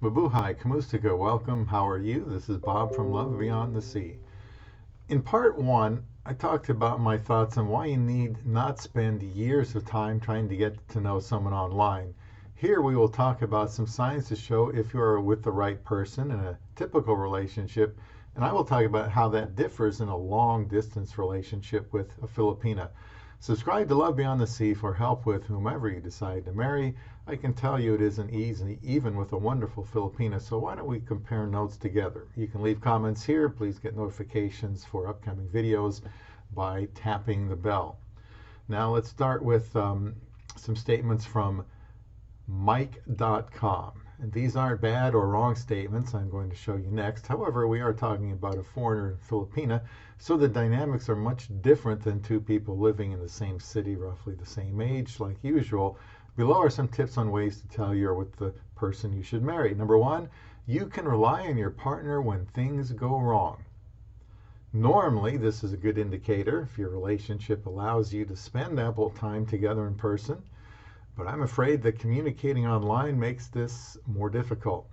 Mabuhay, Kamusta, welcome. How are you? This is Bob from Love Beyond the Sea. In part one, I talked about my thoughts on why you need not spend years of time trying to get to know someone online. Here we will talk about some signs to show if you are with the right person in a typical relationship, and I will talk about how that differs in a long distance relationship with a Filipina. Subscribe to Love Beyond the Sea for help with whomever you decide to marry. I can tell you it isn't easy, even with a wonderful Filipina, so why don't we compare notes together? You can leave comments here. Please get notifications for upcoming videos by tapping the bell. Now let's start with some statements from Mike.com. And these aren't bad or wrong statements I'm going to show you next. However, we are talking about a foreigner in Filipina, so the dynamics are much different than two people living in the same city, roughly the same age, like usual. Below are some tips on ways to tell you're with the person you should marry. Number one, you can rely on your partner when things go wrong. Normally, this is a good indicator if your relationship allows you to spend ample time together in person. But I'm afraid that communicating online makes this more difficult.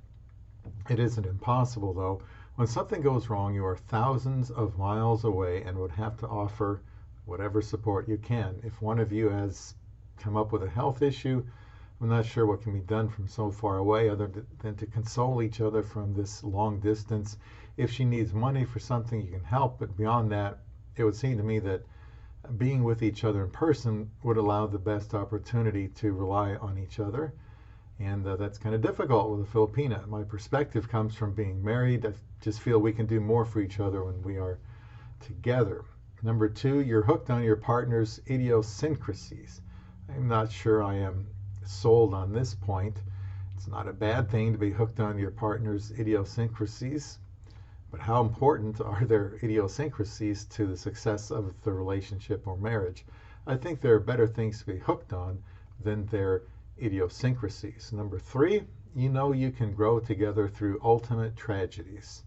It isn't impossible, though. When something goes wrong, you are thousands of miles away and would have to offer whatever support you can. If one of you has come up with a health issue, I'm not sure what can be done from so far away other than to console each other from this long distance. If she needs money for something, you can help, but beyond that, it would seem to me that being with each other in person would allow the best opportunity to rely on each other. And that's kind of difficult with a Filipina. My perspective comes from being married. I just feel we can do more for each other when we are together. Number two, you're hooked on your partner's idiosyncrasies. I'm not sure I am sold on this point. It's not a bad thing to be hooked on your partner's idiosyncrasies. But how important are their idiosyncrasies to the success of the relationship or marriage? I think there are better things to be hooked on than their idiosyncrasies. Number three, you know you can grow together through ultimate tragedies.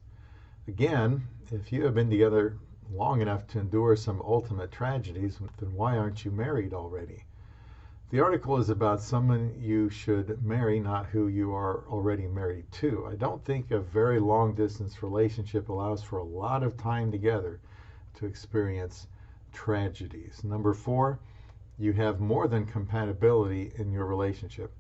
Again, if you have been together long enough to endure some ultimate tragedies, then why aren't you married already? The article is about someone you should marry, not who you are already married to. I don't think a very long distance relationship allows for a lot of time together to experience tragedies. Number four, you have more than compatibility in your relationship.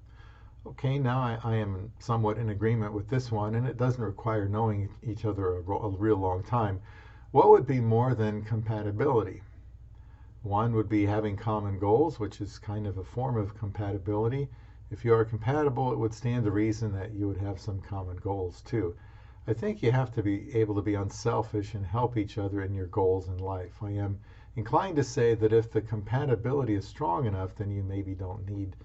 Okay, now I am somewhat in agreement with this one, and it doesn't require knowing each other a real long time. What would be more than compatibility? One would be having common goals, which is kind of a form of compatibility. If you are compatible, it would stand to reason that you would have some common goals too. I think you have to be able to be unselfish and help each other in your goals in life. I am inclined to say that if the compatibility is strong enough, then you maybe don't need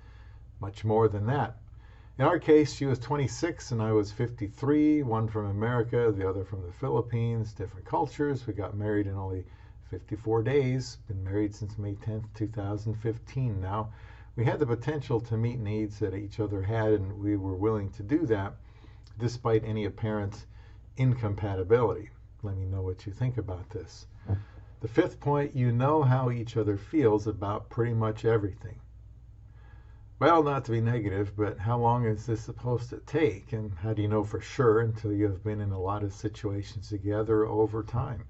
much more than that. In our case, she was 26 and I was 53, one from America, the other from the Philippines, different cultures. We got married in only 54 days, been married since May 10th, 2015 now. We had the potential to meet needs that each other had, and we were willing to do that despite any apparent incompatibility. Let me know what you think about this. The fifth point, you know how each other feels about pretty much everything. Well, not to be negative, but how long is this supposed to take? And how do you know for sure until you have been in a lot of situations together over time?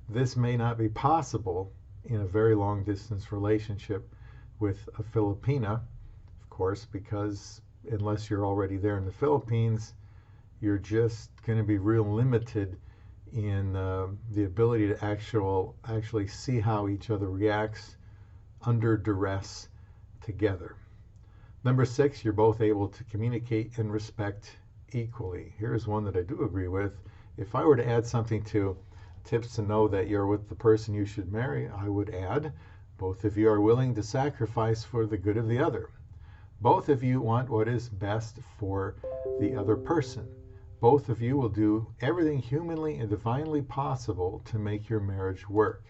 This may not be possible in a very long distance relationship with a Filipina, of course, because unless you're already there in the Philippines, you're just going to be real limited in the ability to actually see how each other reacts under duress together. Number six, you're both able to communicate and respect equally. Here's one that I do agree with. If I were to add something to tips to know that you're with the person you should marry, I would add, both of you are willing to sacrifice for the good of the other. Both of you want what is best for the other person. Both of you will do everything humanly and divinely possible to make your marriage work.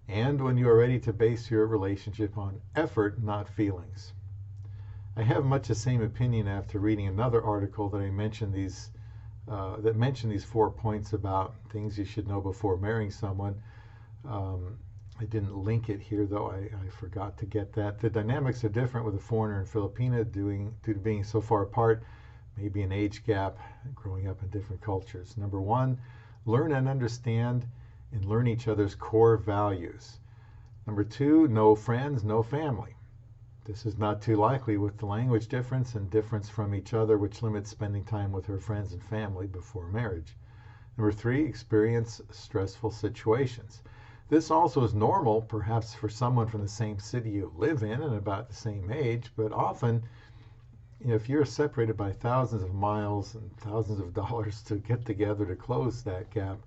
And when you are ready to base your relationship on effort, not feelings. I have much the same opinion after reading another article that mentioned these 4 points about things you should know before marrying someone. I didn't link it here, though. I forgot to get that. The dynamics are different with a foreigner and Filipina due to being so far apart, maybe an age gap, growing up in different cultures. Number one, learn and understand and learn each other's core values. Number two, no friends, no family. This is not too likely with the language difference and difference from each other, which limits spending time with her friends and family before marriage. Number three, experience stressful situations. This also is normal, perhaps for someone from the same city you live in and about the same age, but often, if you're separated by thousands of miles and thousands of dollars to get together to close that gap,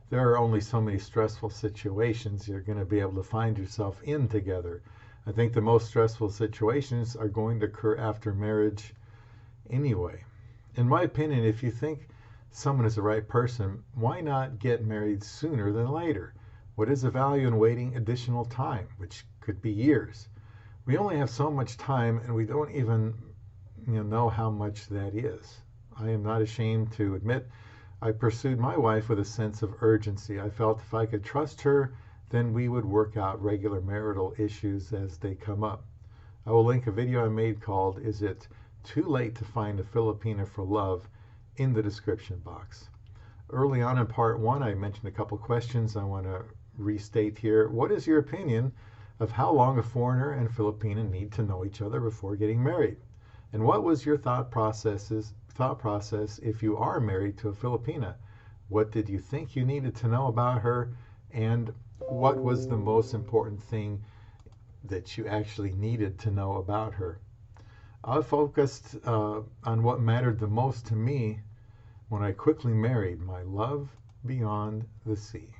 there are only so many stressful situations you're going to be able to find yourself in together. I think the most stressful situations are going to occur after marriage anyway. In my opinion, if you think someone is the right person, why not get married sooner than later? What is the value in waiting additional time, which could be years? We only have so much time, and we don't even know how much that is. I am not ashamed to admit I pursued my wife with a sense of urgency. I felt if I could trust her, then we would work out regular marital issues as they come up. I will link a video I made called "Is It Too Late to Find a Filipina for Love" in the description box. Early on in part one, I mentioned a couple questions I want to restate here. What is your opinion of how long a foreigner and Filipina need to know each other before getting married? And what was your thought process if you are married to a Filipina? What did you think you needed to know about her? And what was the most important thing that you actually needed to know about her? I focused on what mattered the most to me when I quickly married my love beyond the sea.